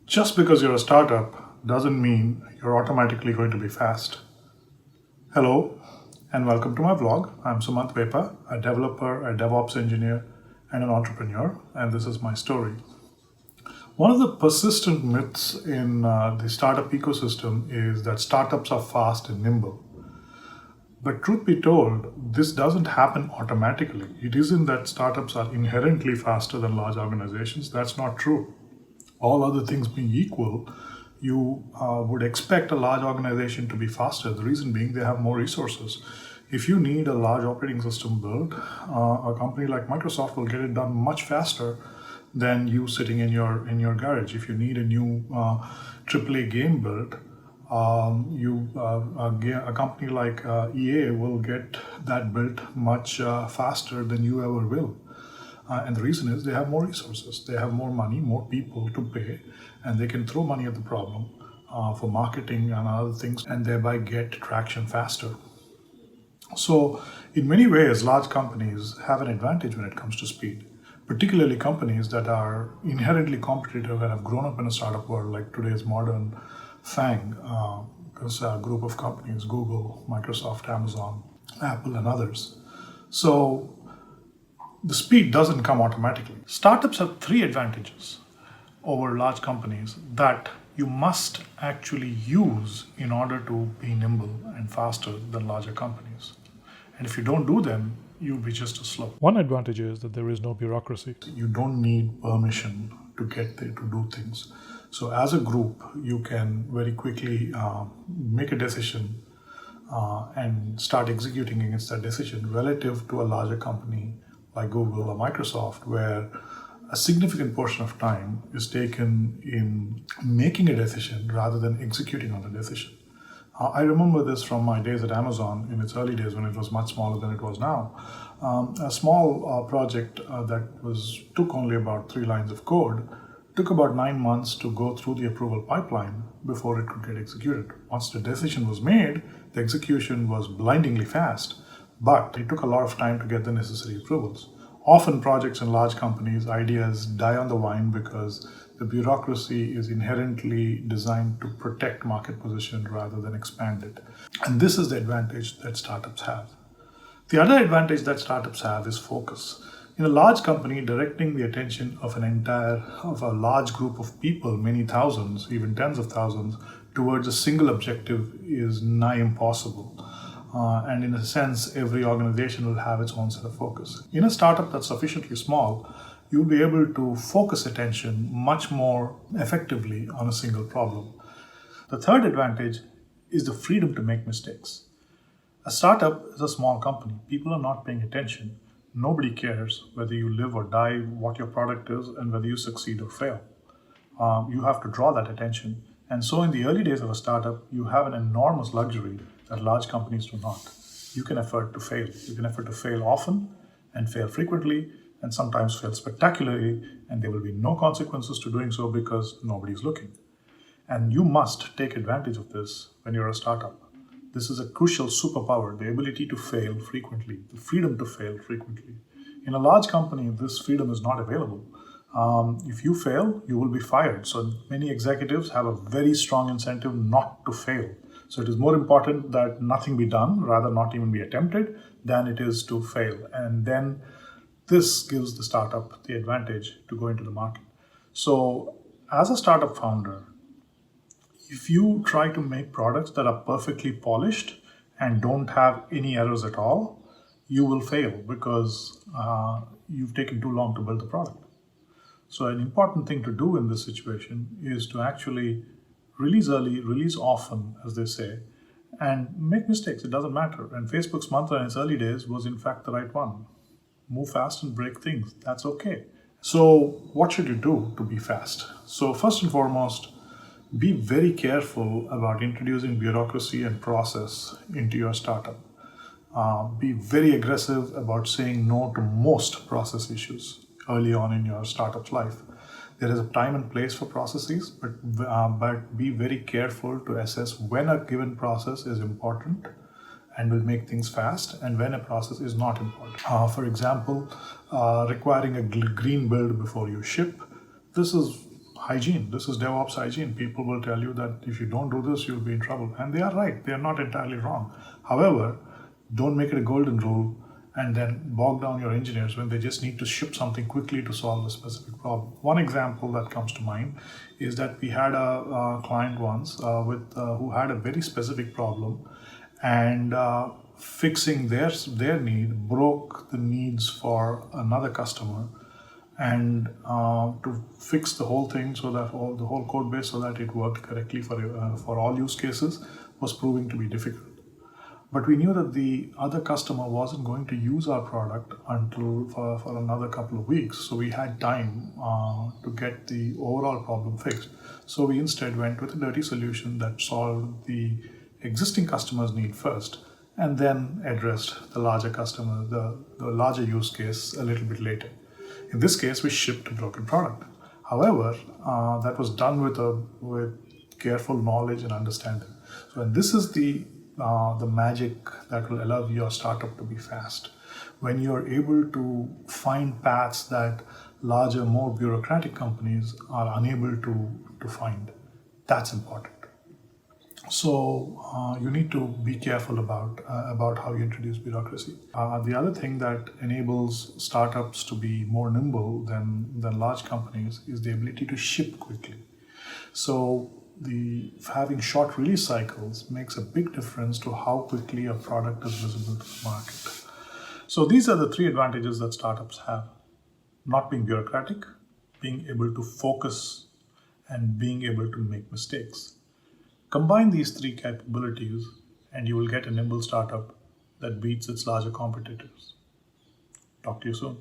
Just because you're a startup doesn't mean you're automatically going to be fast. Hello, and welcome to my vlog. I'm Sumant Vepa, a developer, a DevOps engineer, and an entrepreneur, and this is my story. One of the persistent myths in the startup ecosystem is that startups are fast and nimble. But truth be told, this doesn't happen automatically. It isn't that startups are inherently faster than large organizations. That's not true. All other things being equal, you would expect a large organization to be faster. The reason being they have more resources. If you need a large operating system built, a company like Microsoft will get it done much faster than you sitting in your garage. If you need a new AAA game built, a company like EA will get that built much faster than you ever will. And the reason is they have more resources, they have more money, more people to pay, and they can throw money at the problem for marketing and other things, and thereby get traction faster. So, in many ways, large companies have an advantage when it comes to speed, particularly companies that are inherently competitive and have grown up in a startup world like today's modern FANG, because a group of companies, Google, Microsoft, Amazon, Apple, and others. So, the speed doesn't come automatically. Startups have three advantages over large companies that you must actually use in order to be nimble and faster than larger companies. And if you don't do them, you'll be just as slow. One advantage is that there is no bureaucracy. You don't need permission to get there to do things. So as a group, you can very quickly make a decision and start executing against that decision relative to a larger company like Google or Microsoft, where a significant portion of time is taken in making a decision rather than executing on the decision. I remember this from my days at Amazon in its early days when it was much smaller than it was now. A small project that took only about 3 lines of code took about 9 months to go through the approval pipeline before it could get executed. Once the decision was made, the execution was blindingly fast, but it took a lot of time to get the necessary approvals. Often projects in large companies, ideas die on the vine because the bureaucracy is inherently designed to protect market position rather than expand it. And this is the advantage that startups have. The other advantage that startups have is focus. In a large company, directing the attention of a large group of people, many thousands, even tens of thousands, towards a single objective is nigh impossible. And in a sense, every organization will have its own set of focus. In a startup that's sufficiently small, you'll be able to focus attention much more effectively on a single problem. The third advantage is the freedom to make mistakes. A startup is a small company. People are not paying attention. Nobody cares whether you live or die, what your product is, and whether you succeed or fail. You have to draw that attention. And so in the early days of a startup, you have an enormous luxury that large companies do not. You can afford to fail. You can afford to fail often and fail frequently and sometimes fail spectacularly, and there will be no consequences to doing so because nobody is looking. And you must take advantage of this when you're a startup. This is a crucial superpower, the ability to fail frequently, the freedom to fail frequently. In a large company, this freedom is not available. If you fail, you will be fired. So many executives have a very strong incentive not to fail. So it is more important that nothing be done, rather not even be attempted, than it is to fail. And then this gives the startup the advantage to go into the market. So as a startup founder, if you try to make products that are perfectly polished and don't have any errors at all, you will fail because you've taken too long to build the product. So an important thing to do in this situation is to actually release early, release often, as they say, and make mistakes. It doesn't matter. And Facebook's mantra in its early days was in fact the right one. Move fast and break things. That's okay. So what should you do to be fast? So first and foremost, be very careful about introducing bureaucracy and process into your startup. Be very aggressive about saying no to most process issues early on in your startup's life. There is a time and place for processes, but be very careful to assess when a given process is important and will make things fast, and when a process is not important. For example, requiring a green build before you ship. This is hygiene. This is DevOps hygiene. People will tell you that if you don't do this, you'll be in trouble. And they are right. They are not entirely wrong. However, don't make it a golden rule and then bog down your engineers when they just need to ship something quickly to solve a specific problem. One example that comes to mind is that we had a client once who had a very specific problem, and fixing their need broke the needs for another customer, and to fix the whole thing so that the whole code base so that it worked correctly for all use cases was proving to be difficult. But we knew that the other customer wasn't going to use our product until for another couple of weeks. So we had time to get the overall problem fixed. So we instead went with a dirty solution that solved the existing customer's need first, and then addressed the larger customer, the larger use case a little bit later. In this case, we shipped a broken product. However, that was done with careful knowledge and understanding. So, and this is the magic that will allow your startup to be fast. When you're able to find paths that larger, more bureaucratic companies are unable to find, that's important. So you need to be careful about how you introduce bureaucracy. The other thing that enables startups to be more nimble than large companies is the ability to ship quickly. So having short release cycles makes a big difference to how quickly a product is visible to the market. So these are the three advantages that startups have: not being bureaucratic, being able to focus, and being able to make mistakes. Combine these three capabilities and you will get a nimble startup that beats its larger competitors. Talk to you soon.